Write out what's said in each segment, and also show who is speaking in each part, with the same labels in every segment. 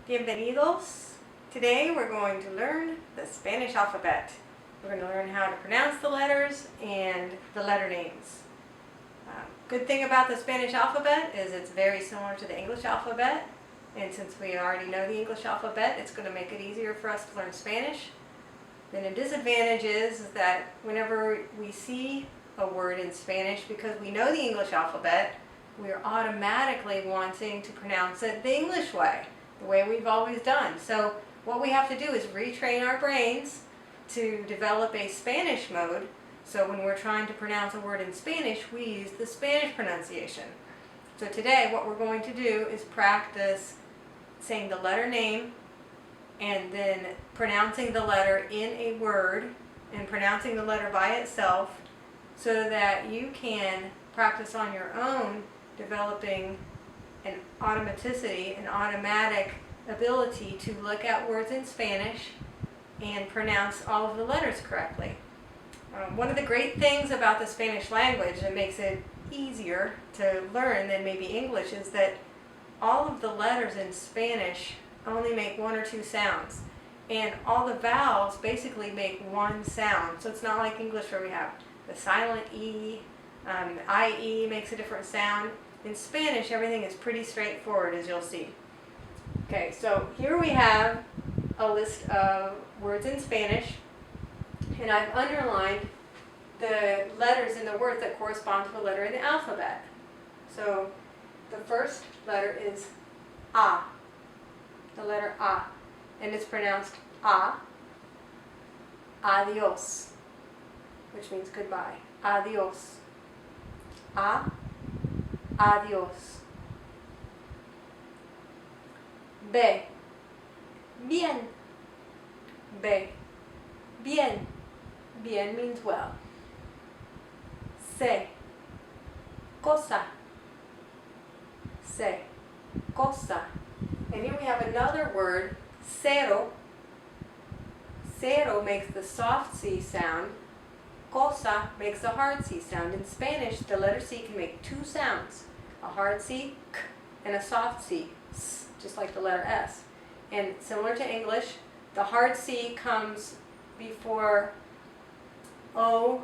Speaker 1: Bienvenidos. Today we're going to learn the Spanish alphabet. We're going to learn how to pronounce the letters and the letter names. Good thing about the Spanish alphabet is it's very similar to the English alphabet, and since we already know the English alphabet, it's going to make it easier for us to learn Spanish. Then a disadvantage is that whenever we see a word in Spanish, because we know the English alphabet, we're automatically wanting to pronounce it the English way, the way we've always done. So what we have to do is retrain our brains to develop a Spanish mode, so when we're trying to pronounce a word in Spanish, we use the Spanish pronunciation. So today what we're going to do is practice saying the letter name and then pronouncing the letter in a word and pronouncing the letter by itself, so that you can practice on your own developing an automaticity, an automatic ability to look at words in Spanish and pronounce all of the letters correctly. One of the great things about the Spanish language that makes it easier to learn than maybe English is that all of the letters in Spanish only make one or two sounds, and all the vowels basically make one sound. So it's not like English where we have the silent E, IE makes a different sound. In Spanish, everything is pretty straightforward, as you'll see. Okay, so here we have a list of words in Spanish, and I've underlined the letters in the words that correspond to a letter in the alphabet. So the first letter is A, the letter A, and it's pronounced A, adios, which means goodbye. Adios. A, adios. B, bien. B, bien. Bien means well. C, cosa. C, cosa. And here we have another word, cero. Cero makes the soft C sound. Cosa makes the hard C sound. In Spanish, the letter C can make two sounds, a hard C, k, and a soft C, s, just like the letter S. And similar to English, the hard C comes before O,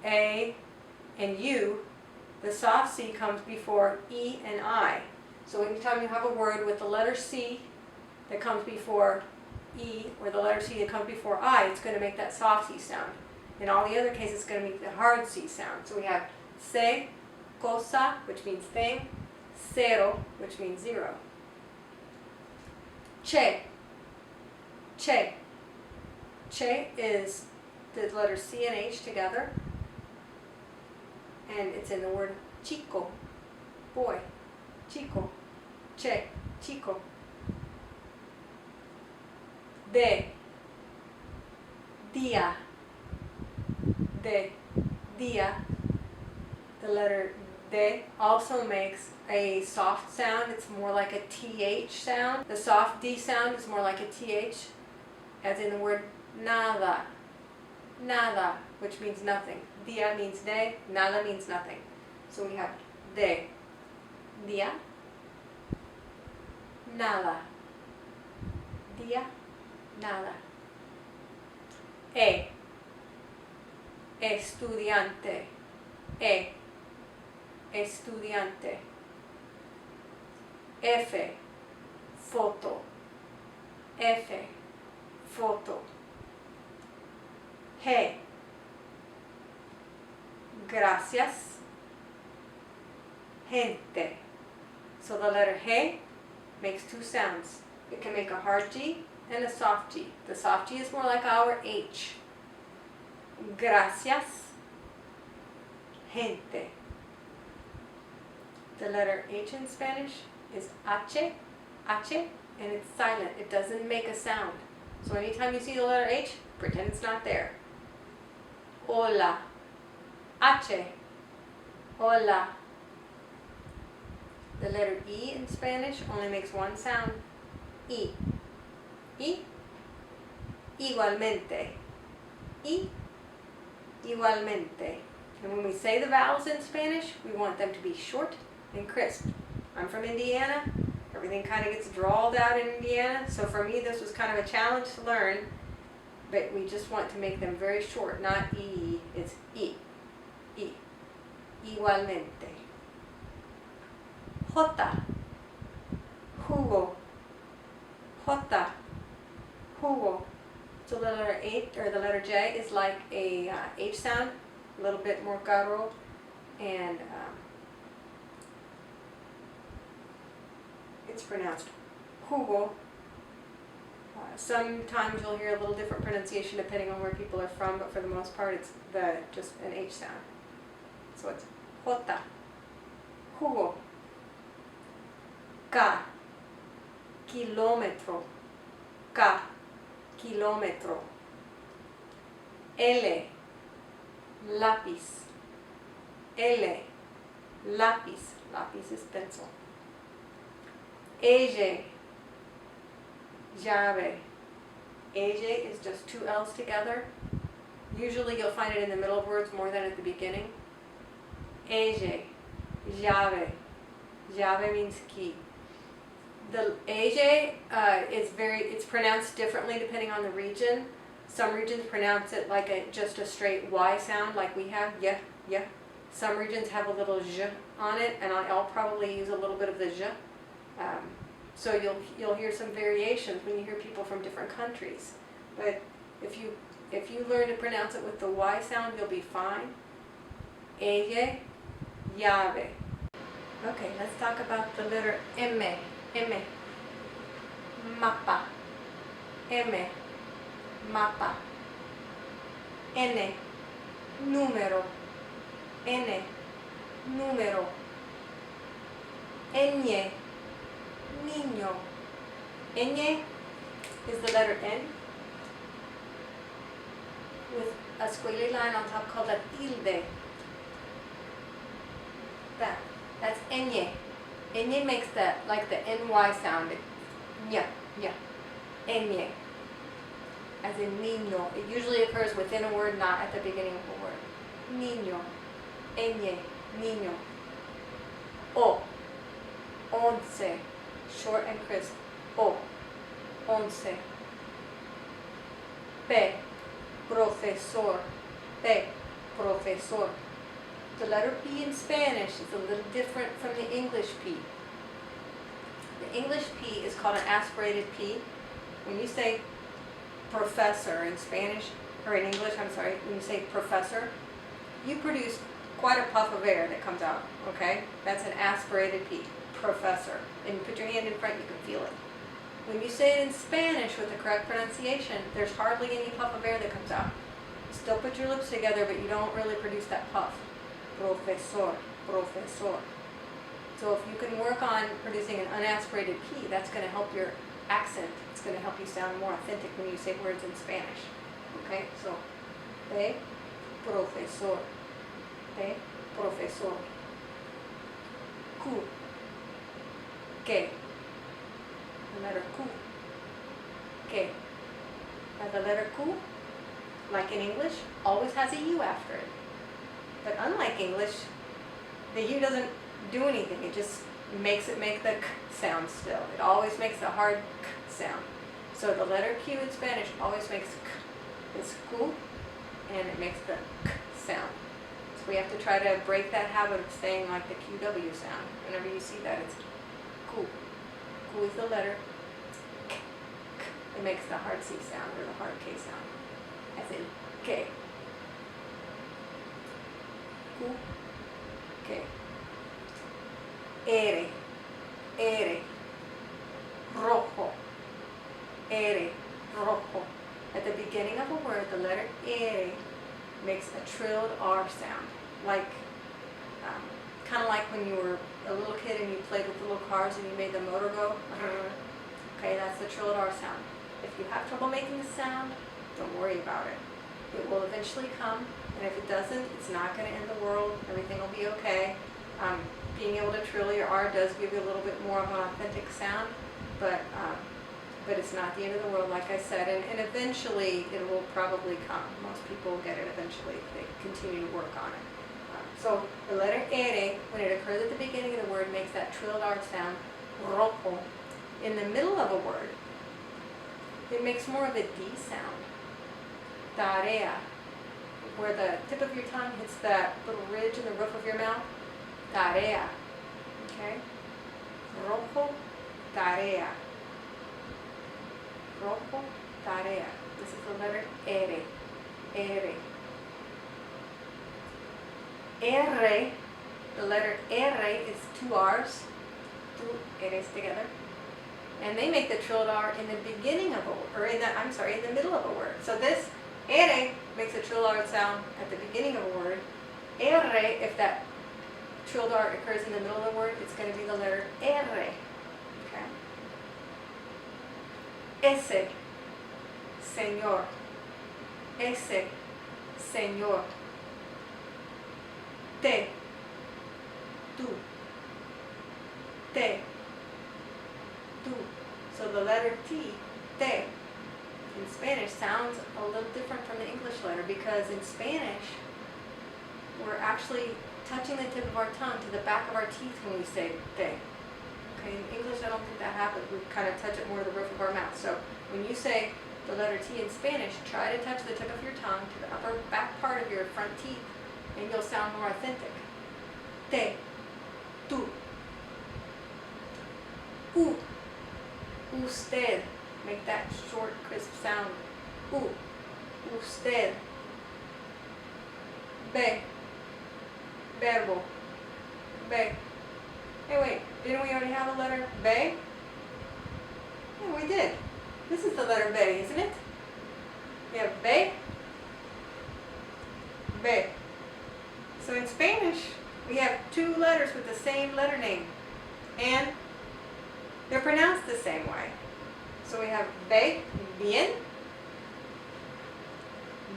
Speaker 1: A, and U. The soft C comes before E and I. So anytime you have a word with the letter C that comes before E, or the letter C that comes before I, it's going to make that soft C sound. In all the other cases, it's going to make the hard C sound. So we have se, cosa, which means thing, cero, which means zero. Che. Che. Che is the letter C and H together, and it's in the word chico, boy. Chico. Che. Chico. De. Dia. De. Dia. The letter de also makes a soft sound. It's more like a TH sound. The soft D sound is more like a TH, as in the word nada. Nada, which means nothing. Dia means day, nada means nothing. So we have de, dia, nada, dia, nada. E, estudiante, e, estudiante. F, foto, F, foto. G, gracias, gente. So the letter G makes two sounds. It can make a hard G and a soft G. The soft G is more like our H. Gracias, gente. The letter H in Spanish is H, H, and it's silent. It doesn't make a sound. So anytime you see the letter H, pretend it's not there. Hola, H, hola. The letter E in Spanish only makes one sound, I. I, igualmente. I, igualmente. And when we say the vowels in Spanish, we want them to be short and crisp. I'm from Indiana. Everything kind of gets drawled out in Indiana. So for me, this was kind of a challenge to learn, but we just want to make them very short, not E, it's I, I, igualmente. Jota, jugo, jota, jugo. So the letter H, or the letter J, is like a H sound, a little bit more guttural, and it's pronounced jugo. Sometimes you'll hear a little different pronunciation depending on where people are from, but for the most part it's just an H sound. So it's jota, jugo, K, kilómetro, K, kilómetro, L, lápiz, L, lápiz, lápiz is pencil, ella, llave. Ella is just two L's together. Usually you'll find it in the middle of words more than at the beginning. Ella, llave. Llave means key. The ella it's pronounced differently depending on the region. Some regions pronounce it like just a straight Y sound, like we have, yeah, yeah. Some regions have a little zh on it, and I'll probably use a little bit of the zh. So you'll hear some variations when you hear people from different countries. But if you learn to pronounce it with the Y sound, you'll be fine. Ella, llave. Okay, let's talk about the letter M. M. Mapa. M. Mapa. N. Número. N. Número. Ñ. Niño. Ñ is the letter N with a squiggly line on top called a tilde. That's Ñ. Ñ makes that like the NY sound. Ñ, ñ. Ñ. As in niño. It usually occurs within a word, not at the beginning of a word. Niño. Ñ. Niño. O. Once. Short and crisp. O. Once. P. Profesor. P. Profesor. The letter P in Spanish is a little different from the English P. The English P is called an aspirated P. When you say professor in Spanish, or in English, I'm sorry, when you say professor, you produce quite a puff of air that comes out, okay? That's an aspirated P, professor. And you put your hand in front, you can feel it. When you say it in Spanish with the correct pronunciation, there's hardly any puff of air that comes out. You still put your lips together, but you don't really produce that puff. Profesor, profesor. So if you can work on producing an unaspirated P, that's going to help your accent. It's going to help you sound more authentic when you say words in Spanish. Okay, so, P, profesor. P, profesor. Q, que. The letter Q. Que. Now the letter Q, like in English, always has a U after it. But unlike English, the U doesn't do anything. It just makes it make the K sound still. It always makes a hard K sound. So the letter Q in Spanish always makes K. It's Q, and it makes the K sound. So we have to try to break that habit of saying like the QW sound. Whenever you see that, it's Q. Q is the letter K. K. It makes the hard C sound or the hard K sound. As in K. Q, que. Ere, ere. Rojo, ere, rojo. At the beginning of a word, the letter ere makes a trilled R sound. Like, kind of like when you were a little kid and you played with little cars and you made the motor go. Okay, that's the trilled R sound. If you have trouble making the sound, don't worry about it. It will eventually come, and if it doesn't, it's not going to end the world. Everything will be okay. Being able to trill your R does give you a little bit more of an authentic sound, but it's not the end of the world, like I said, and eventually it will probably come. Most people will get it eventually if they continue to work on it. So the letter ere, when it occurs at the beginning of the word, makes that trilled R sound. rojo. In the middle of a word, it makes more of a D sound. Tarea. Where the tip of your tongue hits that little ridge in the roof of your mouth. Tarea. Okay? Rojo, tarea. Rojo, tarea. This is the letter R. R. R, the letter R is two R's, two R's together. And they make the trilled R in the beginning of a word, or in the middle of a word. So this R makes a trilled R sound at the beginning of a word. R, if that trilled R occurs in the middle of the word, it's going to be the letter R. Okay? Ese, señor. Ese, señor. Te, tú. Te, tú. So the letter T, te, in Spanish sounds a little different from the English letter, because in Spanish, we're actually touching the tip of our tongue to the back of our teeth when we say te. Okay, in English, I don't think that happens. We kind of touch it more to the roof of our mouth. So when you say the letter T in Spanish, try to touch the tip of your tongue to the upper back part of your front teeth, and you'll sound more authentic. Te, tú. U, usted. Make that short, crisp sound. U, usted. Ve, verbo. Ve. Hey, wait, didn't we already have a letter ve? Yeah, we did. This is the letter ve, isn't it? We have ve, ve. So in Spanish, we have two letters with the same letter name, and they're pronounced the same way. So we have ve, bien,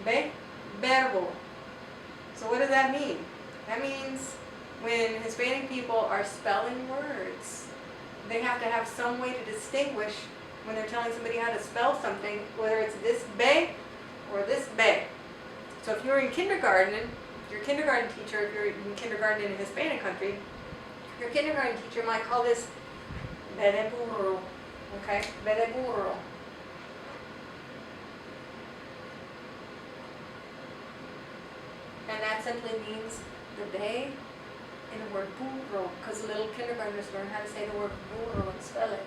Speaker 1: ve, verbo. So what does that mean? That means when Hispanic people are spelling words, they have to have some way to distinguish when they're telling somebody how to spell something, whether it's this be or this be. So if you're in kindergarten, your kindergarten teacher, if you're in kindergarten in a Hispanic country, your kindergarten teacher might call this be de burro, okay? Be de burro. And that simply means the be in the word burro, because little kindergartners learn how to say the word burro and spell it.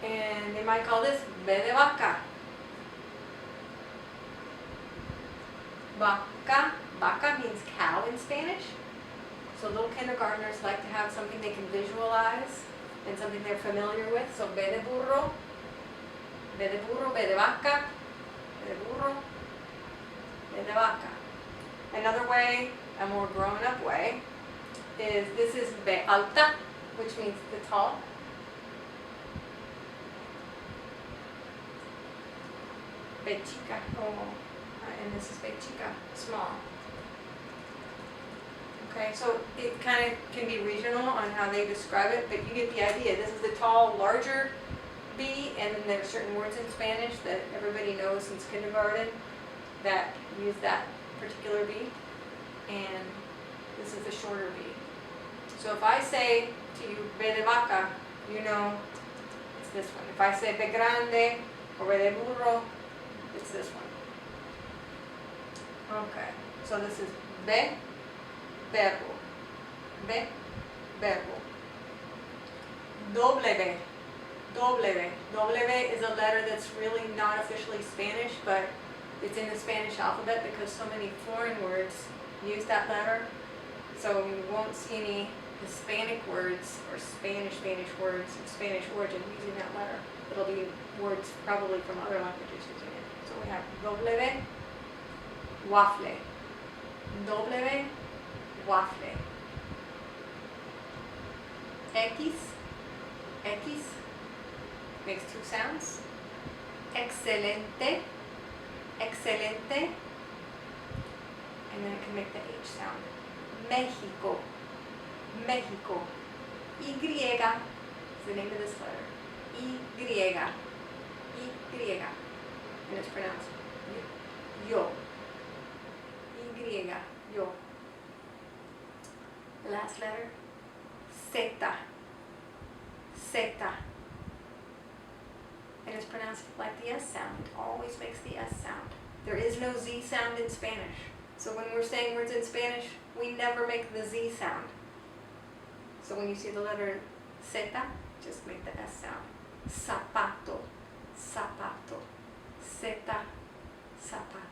Speaker 1: And they might call this be de vaca. Vaca. Vaca means cow in Spanish. So little kindergartners like to have something they can visualize and something they're familiar with. So be de burro, be de vaca, be de burro, be de vaca. Another way, a more grown-up way, is this is be alta, which means the tall. Be chica, and this is be chica, small. Okay, so it kind of can be regional on how they describe it, but you get the idea. This is the tall, larger B, and then there are certain words in Spanish that everybody knows since kindergarten that use that particular B, and this is the shorter B. So if I say to you, be de vaca, you know it's this one. If I say be grande or be de burro, it's this one. Okay, so this is be, verbo, be, verbo. W. W is a letter that's really not officially Spanish, but it's in the Spanish alphabet because so many foreign words use that letter. So you won't see any Hispanic words or Spanish words of Spanish origin using that letter. It'll be words probably from other languages using it. So we have W, waffle. W, waffle. X makes two sounds. Excelente, excelente, and then it can make the H sound. Mexico, Mexico. Y is the name of this letter. Y, and it's pronounced yo. Y, yo. The last letter, Z. Zeta. It is pronounced like the S sound. It always makes the S sound. There is no Z sound in Spanish. So when we're saying words in Spanish, we never make the Z sound. So when you see the letter Zeta, just make the S sound. Zapato, zapato, Zeta, zapato.